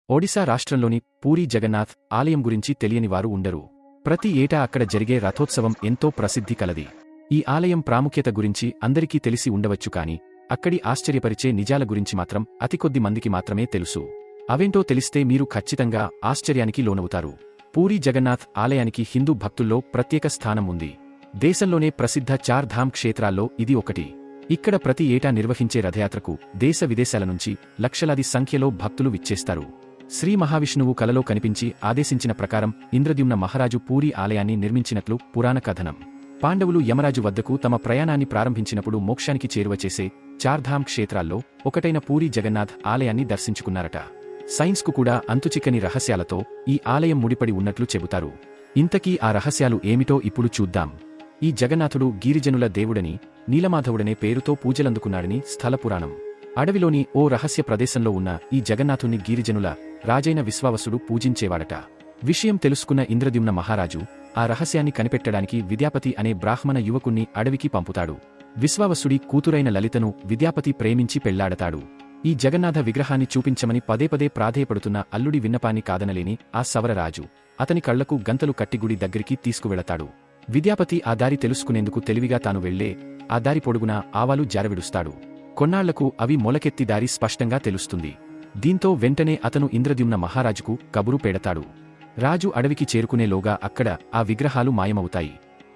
ఒడిశా రాష్ట్రంలోని పూరీ జగన్నాథ్ ఆలయం గురించి తెలియనివారు ఉండరు. ప్రతి ఏటా అక్కడ జరిగే రథోత్సవం ఎంతో ప్రసిద్ధి కలది. ఈ ఆలయం ప్రాముఖ్యత గురించి అందరికీ తెలిసి ఉండవచ్చు, కాని అక్కడి ఆశ్చర్యపరిచే నిజాల గురించి మాత్రం అతి కొద్ది మందికి మాత్రమే తెలుసు. అవేంటో తెలిస్తే మీరు ఖచ్చితంగా ఆశ్చర్యానికి లోనవుతారు. పూరీ జగన్నాథ్ ఆలయానికి హిందూ భక్తుల్లో ప్రత్యేక స్థానం ఉంది. దేశంలోనే ప్రసిద్ధ చార్ ధామ్ క్షేత్రాల్లో ఇది ఒకటి. ఇక్కడ ప్రతి ఏటా నిర్వహించే రథయాత్రకు దేశ విదేశాల నుంచి లక్షలాది సంఖ్యలో భక్తులు విచ్చేస్తారు. శ్రీ మహావిష్ణువు కలలో కనిపించి ఆదేశించిన ప్రకారం ఇంద్రద్యుమ్న మహారాజు పూరీ ఆలయాన్ని నిర్మించినట్లు పురాణ కథనం. పాండవులు యమరాజు వద్దకు తమ ప్రయాణాన్ని ప్రారంభించినప్పుడు మోక్షానికి చేరువ చేసే చార్ధామ్ క్షేత్రాల్లో ఒకటైన పూరీ జగన్నాథ్ ఆలయాన్ని దర్శించుకున్నారట. సైన్స్కు కూడా అంతుచిక్కని రహస్యాలతో ఈ ఆలయం ముడిపడి ఉన్నట్లు చెబుతారు. ఇంతకీ ఆ రహస్యాలు ఏమిటో ఇప్పుడు చూద్దాం. ఈ జగన్నాథుడు గిరిజనుల దేవుడని, నీలమాధవుడనే పేరుతో పూజలందుకున్నాడని స్థల పురాణం. అడవిలోని ఓ రహస్య ప్రదేశంలో ఉన్న ఈ జగన్నాథుణ్ణి గిరిజనుల రాజైన విశ్వావసుడు పూజించేవాడట. విషయం తెలుసుకున్న ఇంద్రద్యుమ్న మహారాజు ఆ రహస్యాన్ని కనిపెట్టడానికి విద్యాపతి అనే బ్రాహ్మణ యువకుణ్ణి అడవికి పంపుతాడు. విశ్వావసుడి కూతురైన లలితను విద్యాపతి ప్రేమించి పెళ్లాడతాడు. ఈ జగన్నాథ విగ్రహాన్ని చూపించమని పదేపదే ప్రాధేయపడుతున్న అల్లుడి విన్నపాన్ని కాదనలేని ఆ సవరరాజు అతని కళ్లకు గంతలు కట్టిగుడి దగ్గరికి తీసుకువెళతాడు. విద్యాపతి ఆ దారి తెలుసుకునేందుకు తెలివిగా తాను వెళ్లే ఆ దారి పొడుగునా ఆవాలు జారవిడుస్తాడు. కొన్నాళ్లకు అవి మొలకెత్తి దారి స్పష్టంగా తెలుస్తుంది. దీంతో వెంటనే అతను ఇంద్రద్యుమ్న మహారాజుకు కబురు పెడతాడు. రాజు అడవికి చేరుకునేలోగా అక్కడ ఆ విగ్రహాలు మాయమవుతాయి.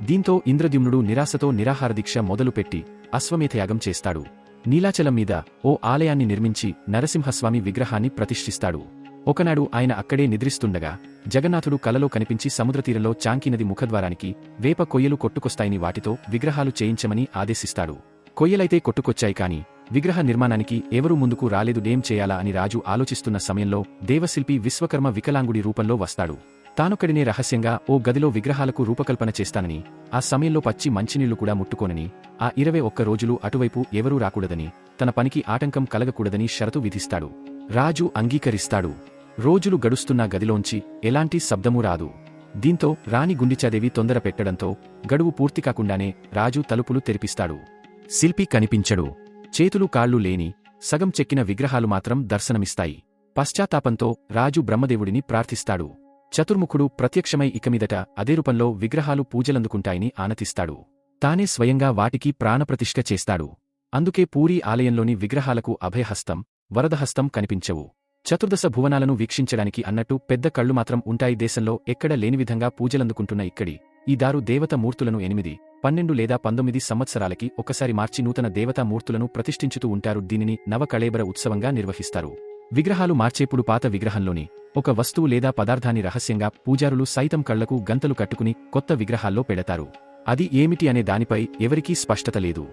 దీంతో ఇంద్రద్యుమ్నుడు నిరాశతో నిరాహారదీక్ష మొదలుపెట్టి అశ్వమేధయాగం చేస్తాడు. నీలాచలం మీద ఓ ఆలయాన్ని నిర్మించి నరసింహస్వామి విగ్రహాన్ని ప్రతిష్ఠిస్తాడు. ఒకనాడు ఆయన అక్కడే నిద్రిస్తుండగా జగన్నాథుడు కలలో కనిపించి సముద్రతీరంలో చాంకీ ముఖద్వారానికి వేప కొయ్యలు కొట్టుకొస్తాయని వాటితో విగ్రహాలు చేయించమని ఆదేశిస్తాడు. కొయ్యలైతే కొట్టుకొచ్చాయి, కాని విగ్రహ నిర్మాణానికి ఎవరూ ముందుకు రాలేదు. ఏం చేయాలా అని రాజు ఆలోచిస్తున్న సమయంలో దేవశిల్పి విశ్వకర్మ వికలాంగుడి రూపంలో వస్తాడు. తానొక్కడినే రహస్యంగా ఓ గదిలో విగ్రహాలకు రూపకల్పన చేస్తానని, ఆ సమయంలో పచ్చి మంచినీళ్లు కూడా ముట్టుకోనని, ఆ 21 రోజులు అటువైపు ఎవరూ రాకూడదని, తన పనికి ఆటంకం కలగకూడదని షరతు విధిస్తాడు. రాజు అంగీకరిస్తాడు. రోజులు గడుస్తున్నా గదిలోంచి ఎలాంటి శబ్దమూ రాదు. దీంతో రాణి గుండిచాదేవి తొందర పెట్టడంతో గడువు పూర్తికాకుండానే రాజు తలుపులు తెరిపిస్తాడు. శిల్పి కనిపించడు. చేతులు కాళ్లు లేని సగం చెక్కిన విగ్రహాలు మాత్రం దర్శనమిస్తాయి. పశ్చాత్తాపంతో రాజు బ్రహ్మదేవుడిని ప్రార్థిస్తాడు. చతుర్ముఖుడు ప్రత్యక్షమై ఇకమీదట అదే రూపంలో విగ్రహాలు పూజలందుకుంటాయని ఆనతిస్తాడు. తానే స్వయంగా వాటికి ప్రాణప్రతిష్ఠ చేస్తాడు. అందుకే పూరీ ఆలయంలోని విగ్రహాలకు అభయహస్తం, వరదహస్తం కనిపించవు. చతుర్దశ భువనాలను వీక్షించడానికి అన్నట్టు పెద్ద కళ్ళు మాత్రం ఉంటాయి. దేశంలో ఎక్కడ లేని విధంగా పూజలందుకుంటున్న ఇక్కడి ఈ దారు దేవత మూర్తులను 8, 12 లేదా 19 సంవత్సరాలకి ఒకసారి మార్చి నూతన దేవతా మూర్తులను ప్రతిష్ఠించుతూ ఉంటారు. దీనిని నవకళేబర ఉత్సవంగా నిర్వహిస్తారు. విగ్రహాలు మార్చేప్పుడు పాత విగ్రహంలోని ఒక వస్తువు లేదా పదార్థాన్ని రహస్యంగా పూజారులు సైతం కళ్లకు గంతలు కట్టుకుని కొత్త విగ్రహాల్లో పెడతారు. అది ఏమిటి అనే దానిపై ఎవరికీ స్పష్టత లేదు.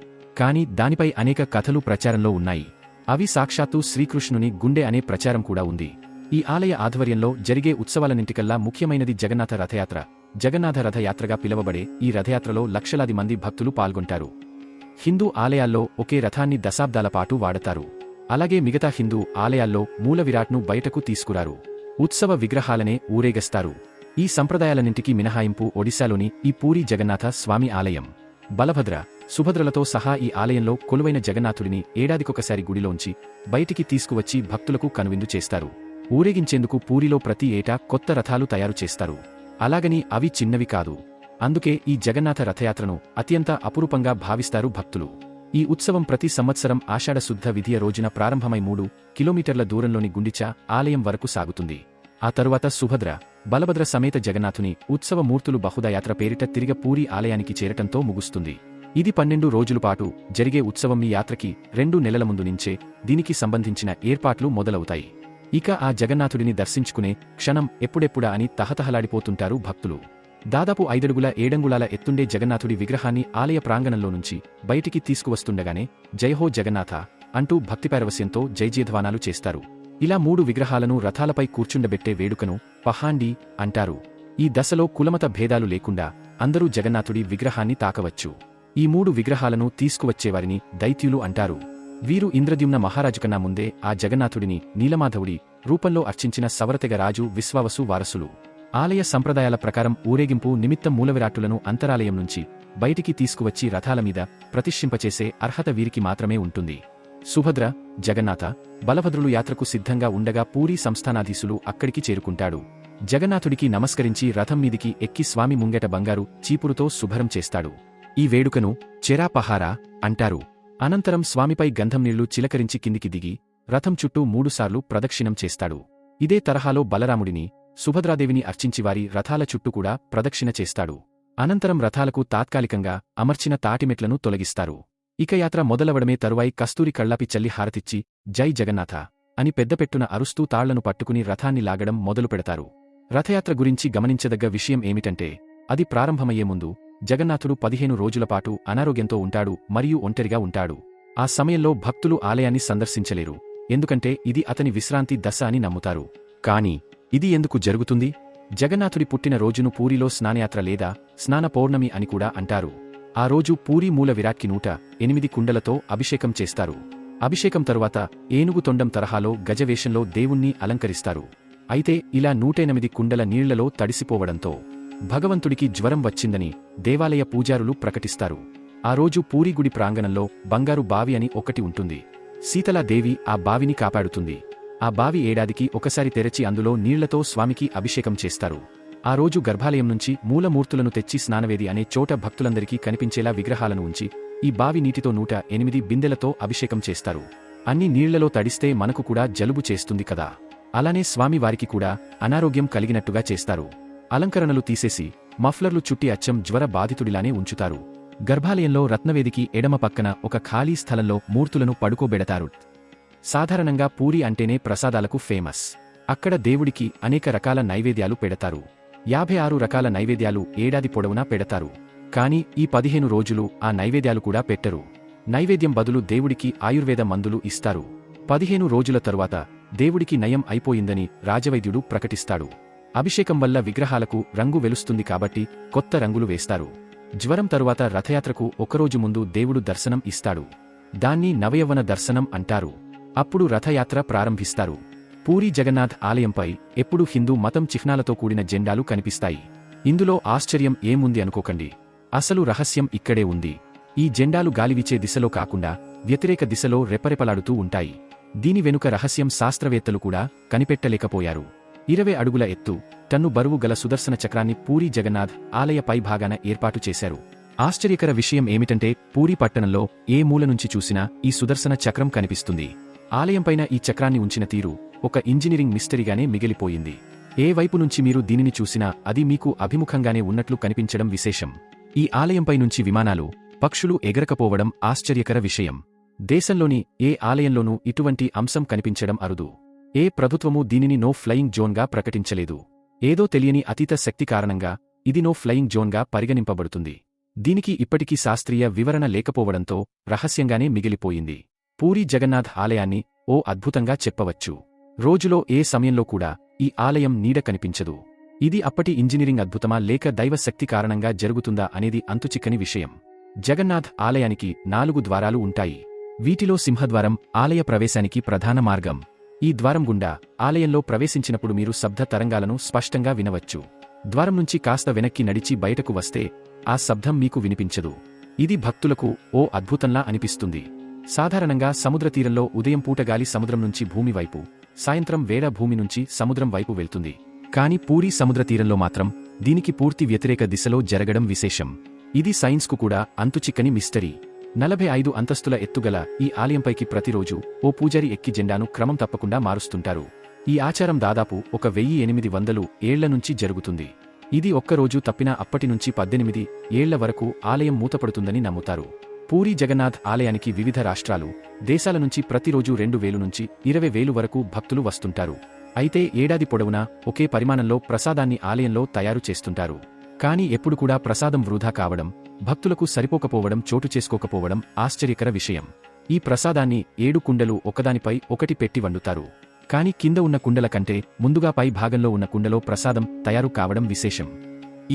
కాని దానిపై అనేక కథలు ప్రచారంలో ఉన్నాయి. అవి సాక్షాత్తు శ్రీకృష్ణుని గుండె అనే ప్రచారం కూడా ఉంది. ఈ ఆలయ ఆధ్వర్యంలో జరిగే ఉత్సవాలన్నింటికల్లా ముఖ్యమైనది జగన్నాథ రథయాత్ర. జగన్నాథ రథయాత్రగా పిలవబడే ఈ రథయాత్రలో లక్షలాది మంది భక్తులు పాల్గొంటారు. హిందూ ఆలయాల్లో ఒకే రథాన్ని దశాబ్దాల పాటు వాడతారు. అలాగే మిగతా హిందూ ఆలయాల్లో మూల విరాట్ను బయటకు తీసుకురారు. ఉత్సవ విగ్రహాలనే ఊరేగస్తారు. ఈ సంప్రదాయాలన్నింటికీ మినహాయింపు ఒడిశాలోని ఈ పూరీ జగన్నాథ స్వామి ఆలయం. బలభద్ర, సుభద్రలతో సహా ఈ ఆలయంలో కొలువైన జగన్నాథుడిని ఏడాదికొకసారి గుడిలోంచి బయటికి తీసుకువచ్చి భక్తులకు కనువిందు చేస్తారు. ఊరేగించేందుకు పూరిలో ప్రతి ఏటా కొత్త రథాలు తయారు చేస్తారు. అలాగని అవి చిన్నవి కాదు. అందుకే ఈ జగన్నాథ రథయాత్రను అత్యంత అపురూపంగా భావిస్తారు భక్తులు. ఈ ఉత్సవం ప్రతి సంవత్సరం ఆషాఢ శుద్ధ విధియ రోజున ప్రారంభమై 3 కిలోమీటర్ల దూరంలోని గుండిచా ఆలయం వరకు సాగుతుంది. ఆ తరువాత సుభద్ర, బలభద్ర సమేత జగన్నాథుని ఉత్సవ మూర్తులు బహుదాయాత్ర పేరిట తిరిగ పూరీ ఆలయానికి చేరటంతో ముగుస్తుంది. ఇది 12 రోజులపాటు జరిగే ఉత్సవం. ఈ యాత్రకి 2 నెలల ముందు నుంచే దీనికి సంబంధించిన ఏర్పాట్లు మొదలవుతాయి. ఇక ఆ జగన్నాథుడిని దర్శించుకునే క్షణం ఎప్పుడెప్పుడా అని తహతహలాడిపోతుంటారు భక్తులు. దాదాపు 5 అడుగుల 7 అంగుళాల ఎత్తుండే జగన్నాథుడి విగ్రహాన్ని ఆలయ ప్రాంగణంలో నుంచి బయటికి తీసుకువస్తుండగానే జయహో జగన్నాథ అంటూ భక్తిపారవస్యంతో జయజయధ్వానాలు చేస్తారు. ఇలా 3 విగ్రహాలను రథాలపై కూర్చుండబెట్టే వేడుకను పహాండి అంటారు. ఈ దశలో కులమత భేదాలు లేకుండా అందరూ జగన్నాథుడి విగ్రహాన్ని తాకవచ్చు. ఈ 3 విగ్రహాలను తీసుకువచ్చేవారిని దైత్యులు అంటారు. వీరు ఇంద్రద్యుమ్న మహారాజు కన్నా ముందే ఆ జగన్నాథుడిని నీలమాధవుడి రూపంలో అర్చించిన సవరతెగ రాజు విశ్వావసు వారసులు. ఆలయ సంప్రదాయాల ప్రకారం ఊరేగింపు నిమిత్తం మూలవిరాట్టులను అంతరాలయం నుంచి బయటికి తీసుకువచ్చి రథాల మీద ప్రతిష్ఠింపచేసే అర్హత వీరికి మాత్రమే ఉంటుంది. సుభద్ర, జగన్నాథ, బలభద్రులు యాత్రకు సిద్ధంగా ఉండగా పూరీ సంస్థానాధీశులు అక్కడికి చేరుకుంటాడు. జగన్నాథుడికి నమస్కరించి రథం మీదికి ఎక్కి స్వామి ముంగట బంగారు చీపురుతో శుభ్రం చేస్తాడు. ఈ వేడుకను చెరాపహారా అంటారు. అనంతరం స్వామిపై గంధం నీళ్లు చిలకరించి కిందికి దిగి రథం చుట్టూ 3 సార్లు ప్రదక్షిణం చేస్తాడు. ఇదే తరహాలో బలరాముడిని, సుభద్రాదేవిని అర్చించివారి రథాల చుట్టూ కూడా ప్రదక్షిణ చేస్తాడు. అనంతరం రథాలకు తాత్కాలికంగా అమర్చిన తాటిమెట్లను తొలగిస్తారు. ఇక యాత్ర మొదలవడమే తరువాయి కస్తూరి కళ్లాపి చల్లి హారతిచ్చి జై జగన్నాథ అని పెద్దపెట్టున అరుస్తూ తాళ్లను పట్టుకుని రథాన్ని లాగడం మొదలుపెడతారు. రథయాత్ర గురించి గమనించదగ్గ విషయం ఏమిటంటే అది ప్రారంభమయ్యే ముందు జగన్నాథుడు 15 రోజులపాటు అనారోగ్యంతో ఉంటాడు మరియు ఒంటరిగా ఉంటాడు. ఆ సమయంలో భక్తులు ఆలయాన్ని సందర్శించలేరు, ఎందుకంటే ఇది అతని విశ్రాంతి దశ అని నమ్ముతారు. కాని ఇది ఎందుకు జరుగుతుంది? జగన్నాథుడి పుట్టిన రోజును పూరిలో స్నానయాత్ర లేదా స్నాన పౌర్ణమి అని కూడా అంటారు. ఆ రోజు పూరీ మూల విరాట్కి 108 కుండలతో అభిషేకం చేస్తారు. అభిషేకం తరువాత ఏనుగు తొండం తరహాలో గజవేషంలో దేవుణ్ణి అలంకరిస్తారు. అయితే ఇలా 108 కుండల నీళ్లలో తడిసిపోవడంతో భగవంతుడికి జ్వరం వచ్చిందని దేవాలయ పూజారులు ప్రకటిస్తారు. ఆ రోజు పూరీ గుడి ప్రాంగణంలో బంగారు బావి అని ఒకటి ఉంటుంది. శీతలాదేవి ఆ బావిని కాపాడుతుంది. ఆ బావి ఏడాదికి ఒకసారి తెరచి అందులో నీళ్లతో స్వామికి అభిషేకం చేస్తారు. ఆ రోజు గర్భాలయం నుంచి మూలమూర్తులను తెచ్చి స్నానవేది అనే చోట భక్తులందరికీ కనిపించేలా విగ్రహాలను ఉంచి ఈ బావి నీటితో 108 బిందెలతో అభిషేకం చేస్తారు. అన్ని నీళ్లలో తడిస్తే మనకు కూడా జలుబు చేస్తుంది కదా, అలానే స్వామివారికి కూడా అనారోగ్యం కలిగినట్టుగా చేస్తారు. అలంకరణలు తీసేసి మఫ్లర్లు చుట్టి అచ్చం జ్వర బాధితుడిలానే ఉంచుతారు. గర్భాలయంలో రత్నవేదికి ఎడమ పక్కన ఒక ఖాళీ స్థలంలో మూర్తులను పడుకోబెడతారు. సాధారణంగా పూరీ అంటేనే ప్రసాదాలకు ఫేమస్. అక్కడ దేవుడికి అనేక రకాల నైవేద్యాలు పెడతారు. 56 రకాల నైవేద్యాలు ఏడాది పొడవునా పెడతారు. కాని ఈ 15 రోజులు ఆ నైవేద్యాలు కూడా పెట్టరు. నైవేద్యం బదులు దేవుడికి ఆయుర్వేద మందులు ఇస్తారు. 15 రోజుల తరువాత దేవుడికి నయం అయిపోయిందని రాజవైద్యుడు ప్రకటిస్తాడు. అభిషేకం వల్ల విగ్రహాలకు రంగు వెలుస్తుంది కాబట్టి కొత్త రంగులు వేస్తారు. జ్వరం తరువాత రథయాత్రకు ఒకరోజు ముందు దేవుడు దర్శనం ఇస్తాడు. దాన్ని నవయవ్వన దర్శనం అంటారు. అప్పుడు రథయాత్ర ప్రారంభిస్తారు. పూరీ జగన్నాథ్ ఆలయంపై ఎప్పుడూ హిందూ మతం చిహ్నాలతో కూడిన జెండాలు కనిపిస్తాయి. ఇందులో ఆశ్చర్యం ఏముంది అనుకోకండి, అసలు రహస్యం ఇక్కడే ఉంది. ఈ జెండాలు గాలివీచే దిశలో కాకుండా వ్యతిరేక దిశలో రెపరెపలాడుతూ ఉంటాయి. దీని వెనుక రహస్యం శాస్త్రవేత్తలు కూడా కనిపెట్టలేకపోయారు. 20 అడుగుల ఎత్తు, టన్ను బరువు గల సుదర్శన చక్రాన్ని పూరీ జగన్నాథ్ ఆలయ పైభాగాన ఏర్పాటు చేశారు. ఆశ్చర్యకర విషయం ఏమిటంటే పూరీ పట్టణంలో ఏ మూల నుంచి చూసినా ఈ సుదర్శన చక్రం కనిపిస్తుంది. ఆలయంపైన ఈ చక్రాన్ని ఉంచిన తీరు ఒక ఇంజనీరింగ్ మిస్టరీగానే మిగిలిపోయింది. ఏ వైపు నుంచి మీరు దీనిని చూసినా అది మీకు అభిముఖంగానే ఉన్నట్లు కనిపించడం విశేషం. ఈ ఆలయంపై నుంచి విమానాలు, పక్షులు ఎగరకపోవడం ఆశ్చర్యకర విషయం. దేశంలోని ఏ ఆలయంలోనూ ఇటువంటి అంశం కనిపించడం అరుదు. ఏ ప్రభుత్వమూ దీనిని నో ఫ్లయింగ్ జోన్గా ప్రకటించలేదు. ఏదో తెలియని అతీత శక్తి కారణంగా ఇది నో ఫ్లయింగ్ జోన్గా పరిగణింపబడుతుంది. దీనికి ఇప్పటికీ శాస్త్రీయ వివరణ లేకపోవడంతో రహస్యంగానే మిగిలిపోయింది. పూరీ జగన్నాథ్ ఆలయాన్ని ఓ అద్భుతంగా చెప్పవచ్చు. రోజులో ఏ సమయంలో కూడా ఈ ఆలయం నీడ కనిపించదు. ఇది అప్పటి ఇంజనీరింగ్ అద్భుతమా లేక దైవ శక్తి కారణంగా జరుగుతుందా అనేది అంతుచిక్కని విషయం. జగన్నాథ్ ఆలయానికి 4 ద్వారాలు ఉంటాయి. వీటిలో సింహద్వారం ఆలయ ప్రవేశానికి ప్రధాన మార్గం. ఈ ద్వారం గుండా ఆలయంలో ప్రవేశించినప్పుడు మీరు శబ్ద తరంగాలను స్పష్టంగా వినవచ్చు. ద్వారం నుంచి కాస్త వెనక్కి నడిచి బయటకు వస్తే ఆ శబ్దం మీకు వినిపించదు. ఇది భక్తులకు ఓ అద్భుతంలా అనిపిస్తుంది. సాధారణంగా సముద్రతీరంలో ఉదయం పూట గాలి సముద్రం నుంచి భూమి వైపు, సాయంత్రం వేళ భూమి నుంచి సముద్రం వైపు వెళ్తుంది. కాని పూరీ సముద్రతీరంలో మాత్రం దీనికి పూర్తి వ్యతిరేక దిశలో జరగడం విశేషం. ఇది సైన్స్కు కూడా అంతుచిక్కని మిస్టరీ. 45 అంతస్తుల ఎత్తుగల ఈ ఆలయంపైకి ప్రతిరోజు ఓ పూజారి ఎక్కి జెండాను క్రమం తప్పకుండా మారుస్తుంటారు. ఈ ఆచారం దాదాపు 1800 ఏళ్ల నుంచి జరుగుతుంది. ఇది ఒక్కరోజు తప్పినా అప్పటినుంచి 18 ఏళ్ల వరకు ఆలయం మూతపడుతుందని నమ్ముతారు. పూరీ జగన్నాథ్ ఆలయానికి వివిధ రాష్ట్రాలు, దేశాల నుంచి ప్రతిరోజు 2000 నుంచి 20,000 వరకు భక్తులు వస్తుంటారు. అయితే ఏడాది పొడవునా ఒకే పరిమాణంలో ప్రసాదాన్ని ఆలయంలో తయారు చేస్తుంటారు. కాని ఎప్పుడు కూడా ప్రసాదం వృధా కావడం, భక్తులకు సరిపోకపోవడం చోటు చేసుకోకపోవడం ఆశ్చర్యకర విషయం. ఈ ప్రసాదాన్ని 7 కుండలు ఒకదానిపై ఒకటి పెట్టి వండుతారు. కాని కింద ఉన్న కుండల కంటే ముందుగా పై భాగంలో ఉన్న కుండలో ప్రసాదం తయారు కావడం విశేషం.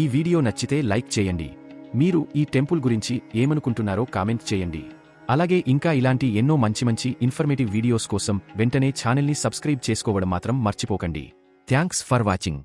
ఈ వీడియో నచ్చితే లైక్ చేయండి. మీరు ఈ టెంపుల్ గురించి ఏమనుకుంటున్నారో కామెంట్ చేయండి. అలాగే ఇంకా ఇలాంటి ఎన్నో మంచి ఇన్ఫర్మేటివ్ వీడియోస్ కోసం వెంటనే ఛానల్ని సబ్స్క్రైబ్ చేసుకోవడం మాత్రం మర్చిపోకండి. Thanks for watching.